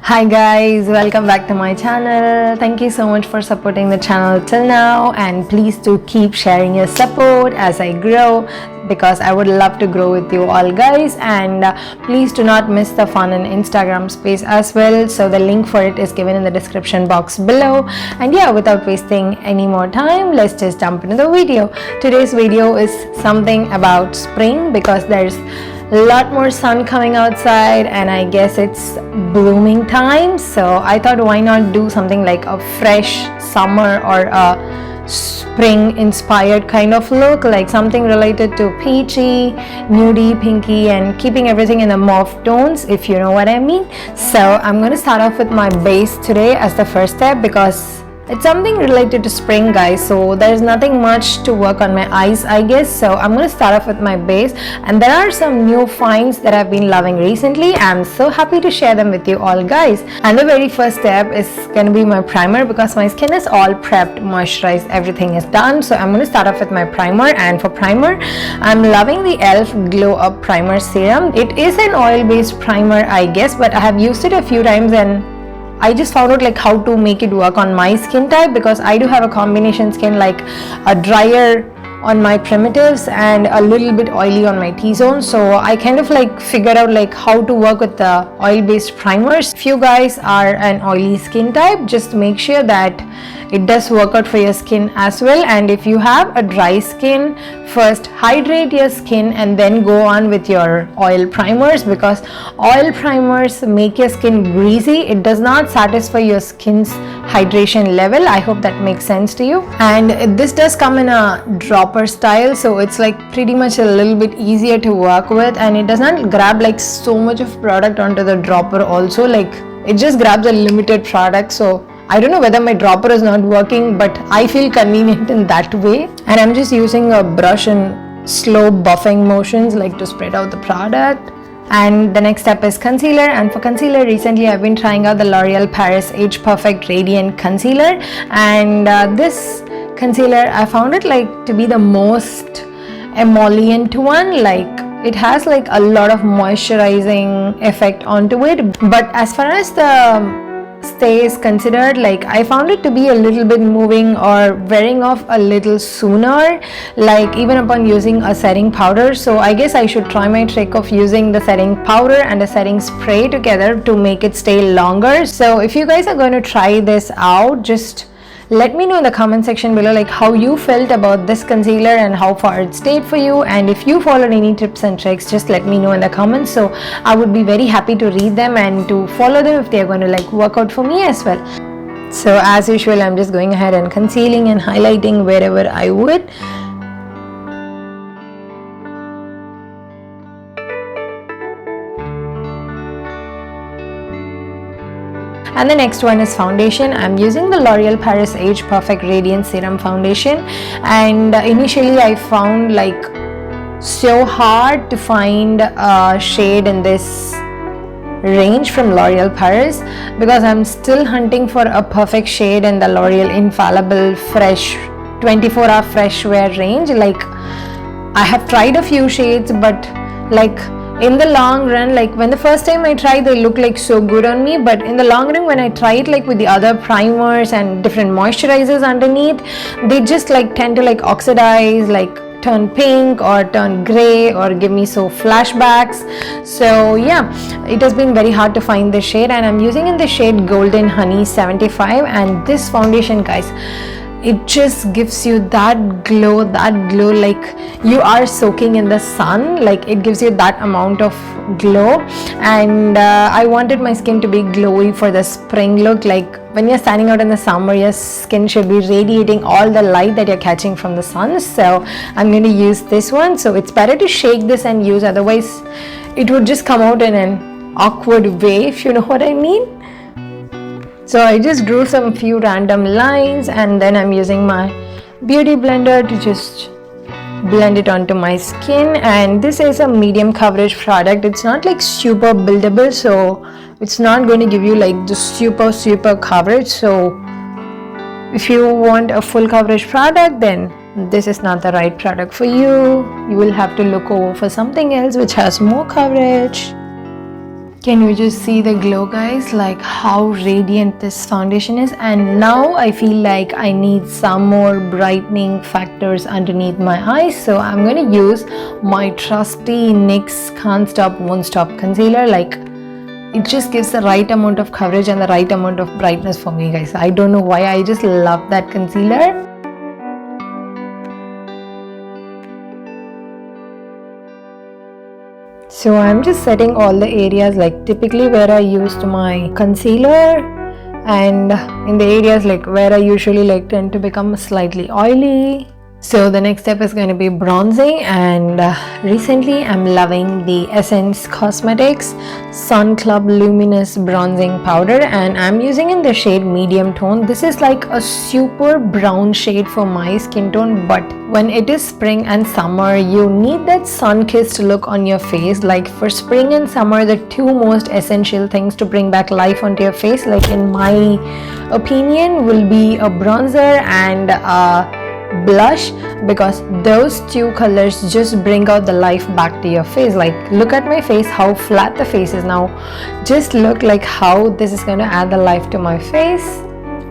Hi guys, welcome back to my channel. Thank you so much for supporting the channel till now, and please do keep sharing your support as I grow, because I would love to grow with you all guys. And please do not miss the fun and Instagram space as well, so the link for it is given in the description box below. And yeah, without wasting any more time, let's just jump into the video. Today's video is something about spring, because there's a lot more sun coming outside and I guess it's blooming time. So I thought, why not do something like a fresh summer or a spring inspired kind of look, like something related to peachy, nudie, pinky, and keeping everything in the mauve tones, if you know what I mean. So I'm going to start off with my base today as the first step, because it's something related to spring guys, so there's nothing much to work on my eyes I guess. So I'm going to start off with my base, and there are some new finds that I've been loving recently. I'm so happy to share them with you all guys. And the very first step is going to be my primer, because my skin is all prepped, moisturized, everything is done. So I'm going to start off with my primer, and for primer I'm loving the e.l.f. Glow Up Primer Serum. It is an oil based primer I guess, but I have used it a few times and I just found out like how to make it work on my skin type, because I do have a combination skin, like a drier on my primitives and a little bit oily on my T-zone. So I kind of like figured out like how to work with the oil based primers. If you guys are an oily skin type, just make sure that it does work out for your skin as well. And if you have a dry skin, first hydrate your skin and then go on with your oil primers, because oil primers make your skin greasy. It does not satisfy your skin's hydration level. I hope that makes sense to you. And this does come in a dropper style, so it's like pretty much a little bit easier to work with, and it does not grab like so much of product onto the dropper also. Like it just grabs a limited product. So I don't know whether my dropper is not working, but I feel convenient in that way. And I'm just using a brush in slow buffing motions, like to spread out the product. And the next step is concealer. And for concealer, recently I've been trying out the Loreal Paris Age Perfect Radiant Concealer. And this concealer, I found it like to be the most emollient one. Like it has like a lot of moisturizing effect onto it. But as far as the stay is considered, like I found it to be a little bit moving or wearing off a little sooner, like even upon using a setting powder. So I guess I should try my trick of using the setting powder and a setting spray together to make it stay longer. So if you guys are going to try this out, just let me know in the comment section below like how you felt about this concealer and how far it stayed for you. And if you followed any tips and tricks, just let me know in the comments, so I would be very happy to read them and to follow them if they are going to like work out for me as well. So as usual, I'm just going ahead and concealing and highlighting wherever I would. And the next one is foundation. I'm using the L'Oreal Paris Age Perfect Radiant Serum Foundation, and initially I found like so hard to find a shade in this range from L'Oreal Paris, because I'm still hunting for a perfect shade in the L'Oreal Infallible Fresh 24-hour Fresh Wear range. Like I have tried a few shades, but like in the long run, like when the first time I tried, they look like so good on me, but in the long run when I try it like with the other primers and different moisturizers underneath, they just like tend to like oxidize, like turn pink or turn gray or give me so flashbacks. So yeah, it has been very hard to find this shade, and I'm using in the shade Golden Honey 75. And this foundation guys, it just gives you that glow like you are soaking in the sun. Like it gives you that amount of glow. And I wanted my skin to be glowy for the spring look. Like when you're standing out in the summer, your skin should be radiating all the light that you're catching from the sun. So I'm going to use this one. So it's better to shake this and use, otherwise it would just come out in an awkward way, if you know what I mean. So I just drew some few random lines, and then I'm using my beauty blender to just blend it onto my skin. And this is a medium coverage product. It's not like super buildable, so it's not going to give you like the super coverage. So if you want a full coverage product, then this is not the right product for you. You will have to look over for something else which has more coverage. Can you just see the glow, guys? Like how radiant this foundation is. And now I feel like I need some more brightening factors underneath my eyes, so I'm going to use my trusty NYX Can't Stop Won't Stop concealer. Like, it just gives the right amount of coverage and the right amount of brightness for me, guys. I don't know why, I just love that concealer. So I'm just setting all the areas, like typically where I used my concealer, and in the areas like where I usually like tend to become slightly oily. So the next step is going to be bronzing, and recently I'm loving the Essence Cosmetics Sun Club Luminous Bronzing Powder, and I'm using in the shade medium tone. This is like a super brown shade for my skin tone, but when it is spring and summer, you need that sun-kissed look on your face. Like for spring and summer, the two most essential things to bring back life onto your face, like in my opinion, will be a bronzer and blush, because those two colors just bring out the life back to your face. Like, look at my face, how flat the face is now. Just look like how this is going to add the life to my face.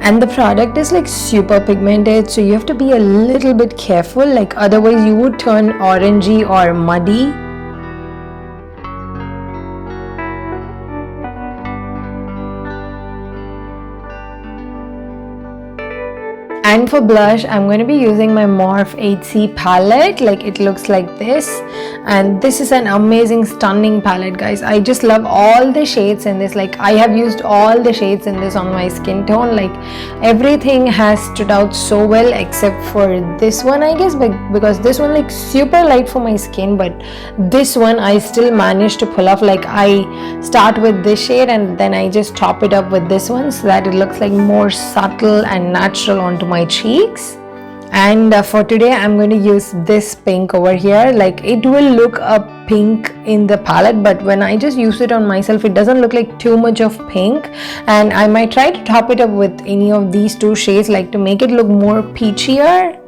And the product is like super pigmented, so you have to be a little bit careful, like otherwise you would turn orangey or muddy. And for blush, I'm going to be using my Morphe 8C palette. Like, it looks like this, and this is an amazing, stunning palette, guys. I just love all the shades in this. Like, I have used all the shades in this on my skin tone. Like, everything has stood out so well except for this one, I guess, because this one like super light for my skin, but this one I still managed to pull off. Like, I start with this shade and then I just top it up with this one so that it looks like more subtle and natural onto my cheeks. And for today I'm going to use this pink over here. Like, it will look a pink in the palette, but when I just use it on myself, it doesn't look like too much of pink, and I might try to top it up with any of these two shades, like to make it look more peachier.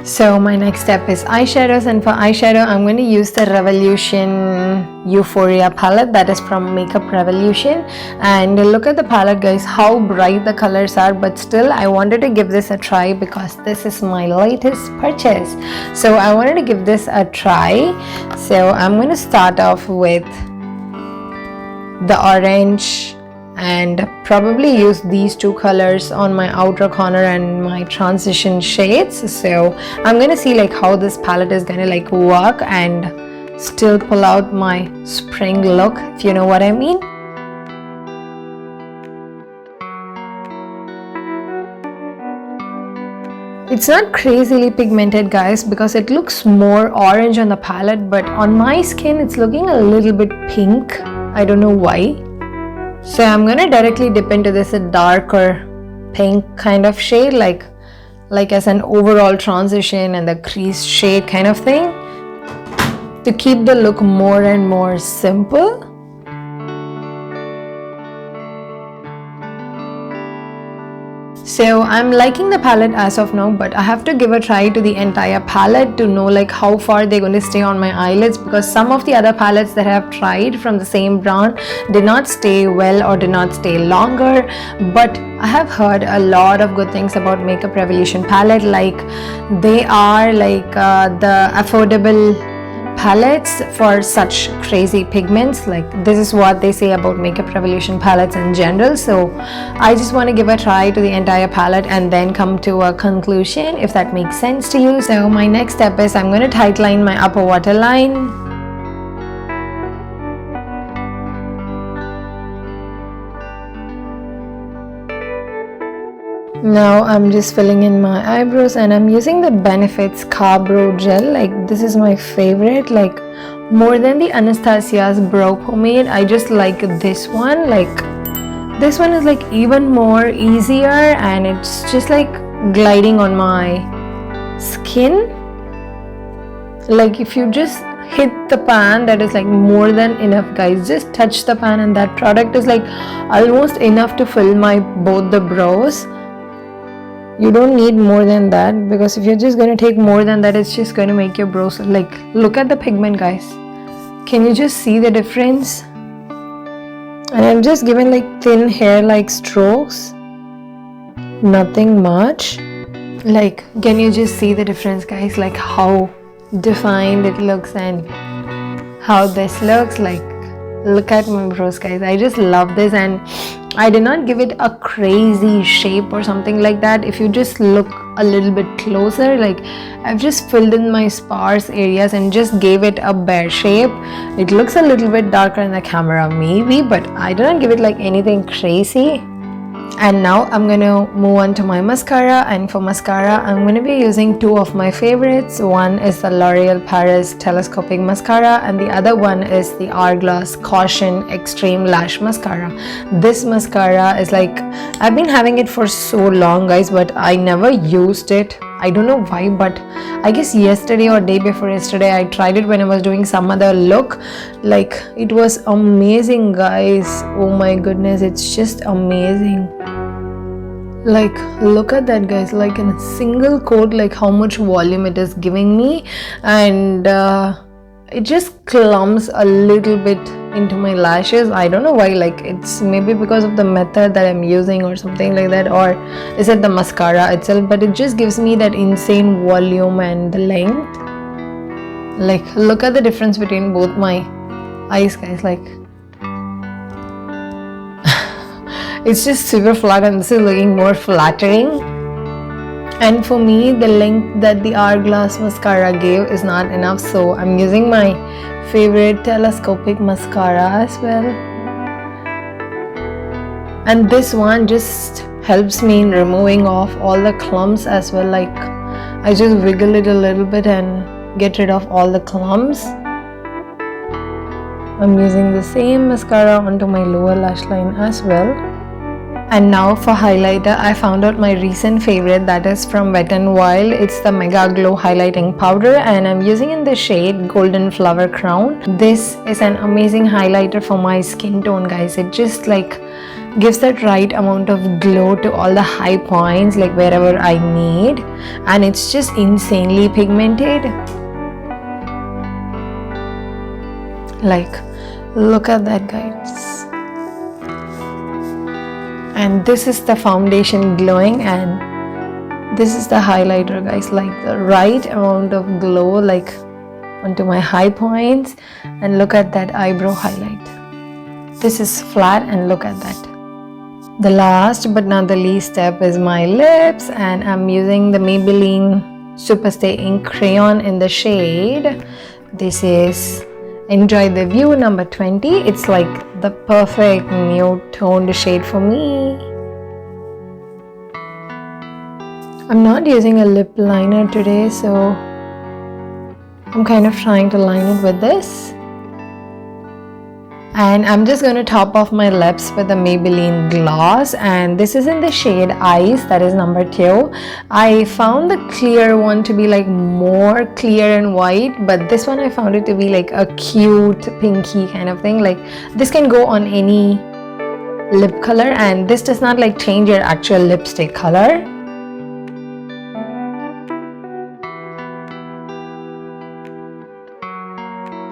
So my next step is eyeshadows, and for eyeshadow I'm going to use the Revolution Euphoria palette that is from Makeup Revolution. And look at the palette, guys, how bright the colors are, but still I wanted to give this a try because this is my latest purchase. So I wanted to give this a try. So I'm going to start off with the orange and probably use these two colors on my outer corner and my transition shades. So I'm gonna see like how this palette is gonna like work and still pull out my spring look, if you know what I mean. It's not crazily pigmented, guys, because it looks more orange on the palette, but on my skin it's looking a little bit pink. I don't know why. So I'm gonna directly dip into this a darker pink kind of shade, like as an overall transition and the crease shade kind of thing, to keep the look more and more simple. So I'm liking the palette as of now, but I have to give a try to the entire palette to know like how far they're going to stay on my eyelids, because some of the other palettes that I have tried from the same brand did not stay well or did not stay longer. But I have heard a lot of good things about Makeup Revolution palette. Like, they are like the affordable palettes for such crazy pigments. Like, this is what they say about Makeup Revolution palettes in general. So I just want to give a try to the entire palette and then come to a conclusion, if that makes sense to you. So my next step is I'm going to tightline my upper waterline. Now I'm just filling in my eyebrows, and I'm using the Benefits Carbrow Gel. Like, this is my favorite. Like, more than the Anastasia's brow pomade, I just like this one. Like, this one is like even more easier, and it's just like gliding on my skin. Like, if you just hit the pan, that is like more than enough, guys. Just touch the pan and that product is like almost enough to fill my both the brows. You don't need more than that, because if you're just going to take more than that, it's just going to make your brows, like, look at the pigment, guys. Can you just see the difference? And I've just given like thin hair like strokes, nothing much. Like, can you just see the difference, guys? Like how defined it looks and how this looks. Like, look at my brows, guys. I just love this, and I did not give it a crazy shape or something like that. If you just look a little bit closer, like, I've just filled in my sparse areas and just gave it a bare shape. It looks a little bit darker in the camera maybe, but I didn't give it like anything crazy. And now I'm gonna move on to my mascara, and for mascara I'm gonna be using two of my favorites. One is the Loreal Paris telescopic mascara, and the other one is the Hourglass Caution Extreme Lash Mascara. This mascara is like, I've been having it for so long, guys, but I never used it. I don't know why, but I guess yesterday or day before yesterday I tried it when I was doing some other look. Like, it was amazing, guys. Oh my goodness, it's just amazing. Like, look at that, guys. Like, in a single coat, like how much volume it is giving me, and it just clumps a little bit into my lashes. I don't know why. Like, it's maybe because of the method that I'm using or something like that, or is it the mascara itself, but it just gives me that insane volume and the length. Like, look at the difference between both my eyes, guys. Like, it's just super flat, and this is looking more flattering. And for me, the length that the Hourglass mascara gave is not enough, so I'm using my favorite telescopic mascara as well. And this one just helps me in removing off all the clumps as well. Like, I just wiggle it a little bit and get rid of all the clumps. I'm using the same mascara onto my lower lash line as well. And now for highlighter, I found out my recent favorite, that is from WetnWild. It's the Mega Glow Highlighting Powder, and I'm using in the shade Golden Flower Crown. This is an amazing highlighter for my skin tone, guys. It just like gives that right amount of glow to all the high points, like wherever I need, and it's just insanely pigmented. Like, look at that, guys. And this is the foundation glowing, and this is the highlighter, guys. Like, the right amount of glow, like onto my high points. And look at that eyebrow highlight. This is flat, and look at that. The last but not the least step is my lips, and I'm using the Maybelline Superstay Ink Crayon in the shade. This is Enjoy the View number 20. It's like the perfect nude toned shade for me. I'm not using a lip liner today, so I'm kind of trying to line it with this. And I'm just going to top off my lips with the Maybelline gloss, and this is in the shade Ice, that is number 2. I found the clear one to be like more clear and white, but this one I found it to be like a cute pinky kind of thing. Like, this can go on any lip color, and this does not like change your actual lipstick color.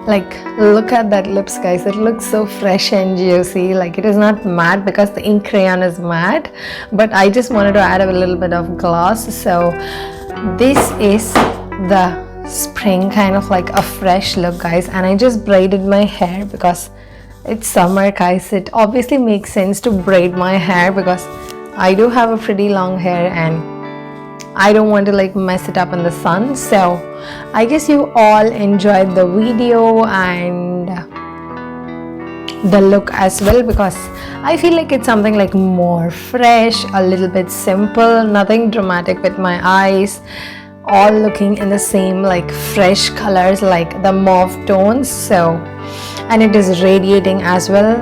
Like, look at that lips, guys. It looks so fresh and juicy. Like, it is not matte because the ink crayon is matte, but I just wanted to add a little bit of gloss. So this is the spring, kind of like a fresh look, guys. And I just braided my hair because it's summer, guys. It obviously makes sense to braid my hair because I do have a pretty long hair and I don't want to like mess it up in the sun. So I guess you all enjoyed the video and the look as well, because I feel like it's something like more fresh, a little bit simple, nothing dramatic with my eyes, all looking in the same like fresh colors, like the mauve tones. So, and it is radiating as well.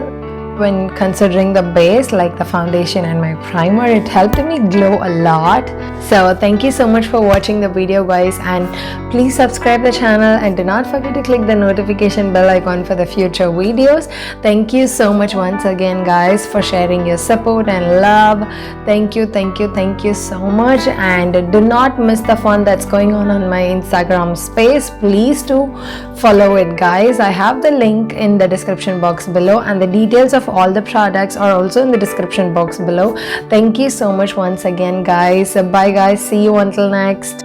when considering the base like the foundation and my primer. It helped me glow a lot. So thank you so much for watching the video, guys, and please subscribe the channel and do not forget to click the notification bell icon for the future videos. Thank you so much once again, guys, for sharing your support and love. Thank you so much, and do not miss the fun that's going on my Instagram space. Please do follow it, guys. I have the link in the description box below, and the details of all the products are also in the description box below. Thank you so much once again, guys. Bye guys, see you until next.